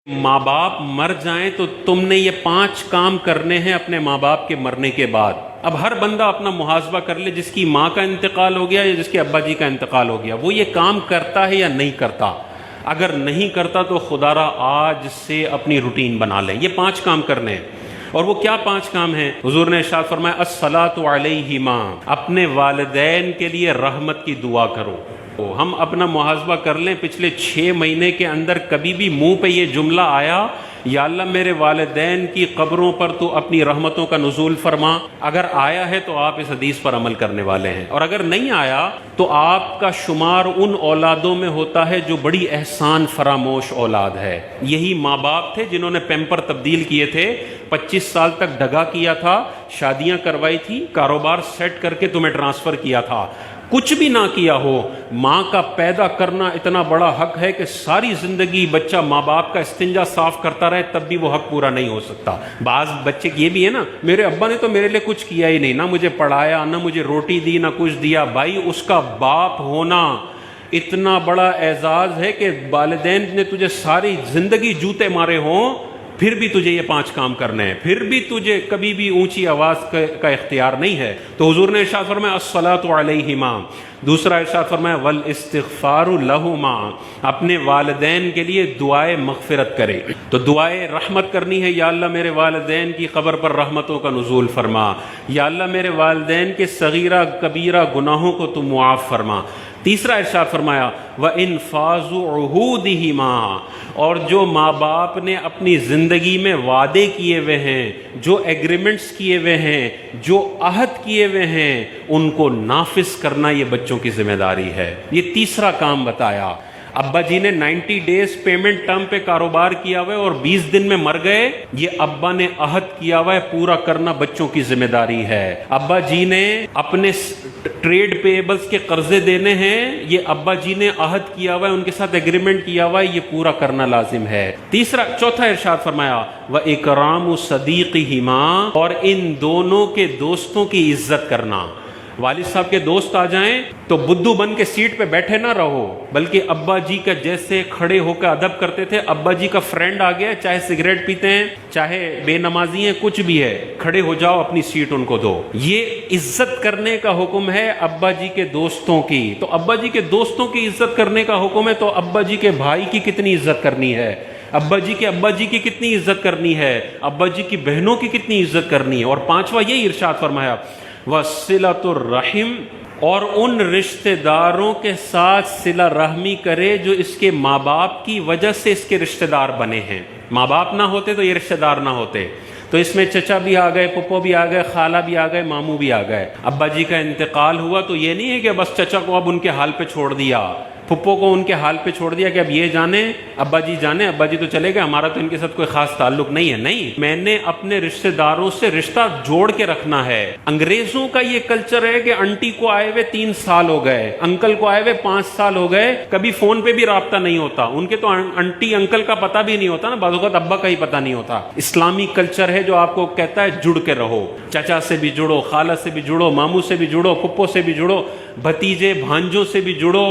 ماں باپ مر جائیں تو تم نے یہ 5 کام کرنے ہیں اپنے ماں باپ کے مرنے کے بعد۔ اب ہر بندہ اپنا محاسبہ کر لے، جس کی ماں کا انتقال ہو گیا یا جس کے ابا جی کا انتقال ہو گیا، وہ یہ کام کرتا ہے یا نہیں کرتا۔ اگر نہیں کرتا تو خدا را آج سے اپنی روٹین بنا لیں، یہ 5 کام کرنے ہیں۔ اور وہ کیا 5 کام ہیں؟ حضور نے ارشاد فرمایا الصلاۃ علیہما، اپنے والدین کے لیے رحمت کی دعا کرو۔ ہم اپنا محاسبہ کر لیں، پچھلے 6 مہینے کے اندر کبھی بھی منہ پہ یہ جملہ آیا یا اللہ میرے والدین کی قبروں پر تو اپنی رحمتوں کا نزول فرما؟ اگر آیا ہے تو آپ اس حدیث پر عمل کرنے والے ہیں، اور اگر نہیں آیا تو آپ کا شمار ان اولادوں میں ہوتا ہے جو بڑی احسان فراموش اولاد ہے۔ یہی ماں باپ تھے جنہوں نے پیمپر تبدیل کیے تھے، 25 سال تک ڈھگا کیا تھا، شادیاں کروائی تھی، کاروبار سیٹ کر کے تمہیں ٹرانسفر کیا تھا۔ کچھ بھی نہ کیا ہو، ماں کا پیدا کرنا اتنا بڑا حق ہے کہ ساری زندگی بچہ ماں باپ کا استنجا صاف کرتا رہے تب بھی وہ حق پورا نہیں ہو سکتا۔ بعض بچے یہ بھی ہے نا، میرے ابا نے تو میرے لیے کچھ کیا ہی نہیں، نہ مجھے پڑھایا، نہ مجھے روٹی دی، نہ کچھ دیا۔ بھائی اس کا باپ ہونا اتنا بڑا اعزاز ہے کہ والدین نے تجھے ساری زندگی جوتے مارے ہوں، پھر بھی تجھے یہ 5 کام کرنے ہیں، پھر بھی تجھے کبھی بھی اونچی آواز کا اختیار نہیں ہے۔ تو حضور نے ارشاد فرمایا الصلاۃ علیہما، دوسرا ارشاد فرمایا والاستغفار لہما، اپنے والدین کے لیے دعائے مغفرت کرے۔ تو دعائے رحمت کرنی ہے، یا اللہ میرے والدین کی قبر پر رحمتوں کا نزول فرما، یا اللہ میرے والدین کے صغیرہ کبیرہ گناہوں کو تو معاف فرما۔ تیسرا ارشاد فرمایا وَإِنفَاذُ عُهُودِهِمَا، اور جو ماں باپ نے اپنی زندگی میں وعدے کیے ہوئے ہیں، جو ایگریمنٹس کیے ہوئے ہیں، جو عہد کیے ہوئے ہیں، ان کو نافذ کرنا یہ بچوں کی ذمہ داری ہے۔ یہ تیسرا کام بتایا۔ ابا جی نے 90 ڈیز پیمنٹ ٹرم پہ کاروبار کیا ہوا ہے اور 20 دن میں مر گئے، یہ ابا نے عہد کیا ہوا ہے، پورا کرنا بچوں کی ذمہ داری ہے۔ ابا جی نے اپنے ٹریڈ پیبلز کے قرضے دینے ہیں، یہ ابا جی نے عہد کیا ہوا ہے، ان کے ساتھ ایگریمنٹ کیا ہوا ہے، یہ پورا کرنا لازم ہے۔ چوتھا ارشاد فرمایا وَإِكْرَامُ صَدِيقِهِمَا، اور ان دونوں کے دوستوں کی عزت کرنا۔ والد صاحب کے دوست آ جائیں تو بدھو بن کے سیٹ پہ بیٹھے نہ رہو، بلکہ ابا جی کا جیسے کھڑے ہو کے ادب کرتے تھے، ابا جی کا فرینڈ آ گیا، چاہے سگریٹ پیتے ہیں، چاہے بے نمازی ہیں، کچھ بھی ہے، کھڑے ہو جاؤ، اپنی سیٹ ان کو دو۔ یہ عزت کرنے کا حکم ہے ابا جی کے دوستوں کی۔ تو ابا جی کے دوستوں کی عزت کرنے کا حکم ہے، تو ابا جی کے بھائی کی کتنی عزت کرنی ہے، ابا جی کے ابا جی کی کتنی عزت کرنی ہے، ابا جی کی بہنوں کی کتنی عزت کرنی ہے۔ اور 5واں یہی ارشاد فرمایا وَصِلَةُ الرَّحِمِ، اور ان رشتہ داروں کے ساتھ صلہ رحمی کرے جو اس کے ماں باپ کی وجہ سے اس کے رشتہ دار بنے ہیں۔ ماں باپ نہ ہوتے تو یہ رشتہ دار نہ ہوتے، تو اس میں چچا بھی آ گئے، پھپھو بھی آ گئے، خالہ بھی آ گئے، ماموں بھی آ گئے۔ ابا جی کا انتقال ہوا تو یہ نہیں ہے کہ بس چچا کو اب ان کے حال پہ چھوڑ دیا، پھپھو کو ان کے حال پہ چھوڑ دیا کہ اب یہ جانے، ابا جی جانے، ابا جی تو چلے گئے، ہمارا تو ان کے ساتھ کوئی خاص تعلق نہیں ہے۔ نہیں، میں نے اپنے رشتہ داروں سے رشتہ جوڑ کے رکھنا ہے۔ انگریزوں کا یہ کلچر ہے کہ انٹی کو آئے ہوئے 3 سال ہو گئے، انکل کو آئے ہوئے 5 سال ہو گئے، کبھی فون پہ بھی رابطہ نہیں ہوتا۔ ان کے تو انٹی انکل کا پتہ بھی نہیں ہوتا نا، بعض اوقات ابا کا ہی پتہ نہیں ہوتا۔ اسلامی کلچر ہے جو آپ کو کہتا ہے جڑ کے رہو، چچا سے بھی جڑو، خالہ سے بھی جڑو، ماموں سے بھی جڑو، پھپھو سے بھی جڑو، بھتیجے بھانجوں سے بھی جڑو،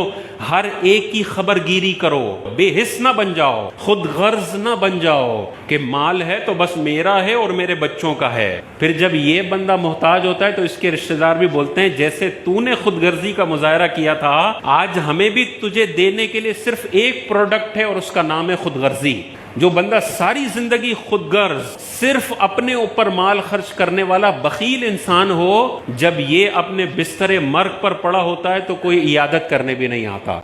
ہر ایک کی خبر گیری کرو، بے حس نہ بن جاؤ، خود غرض نہ بن جاؤ کہ مال ہے تو بس میرا ہے اور میرے بچوں کا ہے۔ پھر جب یہ بندہ محتاج ہوتا ہے تو اس کے رشتہ دار بھی بولتے ہیں جیسے تو نے خود غرضی کا مظاہرہ کیا تھا، آج ہمیں بھی تجھے دینے کے لیے صرف ایک پروڈکٹ ہے اور اس کا نام ہے خود غرضی۔ جو بندہ ساری زندگی خود غرض صرف اپنے اوپر مال خرچ کرنے والا بخیل انسان ہو، جب یہ اپنے بستر مرگ پر پڑا ہوتا ہے تو کوئی عیادت کرنے بھی نہیں آتا۔